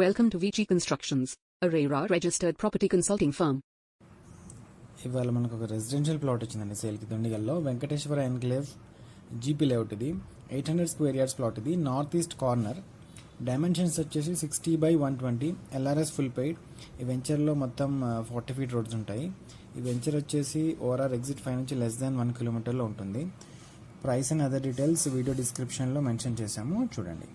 Welcome to VG Constructions, a RERA registered property consulting firm. ఇవాళ మనకు ఒక residential plot వచ్చిందండి సేల్కి దొండిగల్లో వెంకటేశ్వర ఎన్క్లేవ్ జీపీ లేఅవుట్. ఇది 800 స్క్వేర్ యార్డ్స్ ప్లాట్. ఇది నార్త్ ఈస్ట్ కార్నర్. డైమెన్షన్స్ వచ్చేసి 60/120. LRS full paid. ఈ వెంచర్లో మొత్తం 40 ఫీట్ రోడ్స్ ఉంటాయి. ఈ వెంచర్ వచ్చేసి ఓఆర్ఆర్ ఎగ్జిట్ 5 నుంచి లెస్ దాన్ 1 కిలోమీటర్లో ఉంటుంది. Price and other details video డిస్క్రిప్షన్లో మెన్షన్ చేశాము, చూడండి.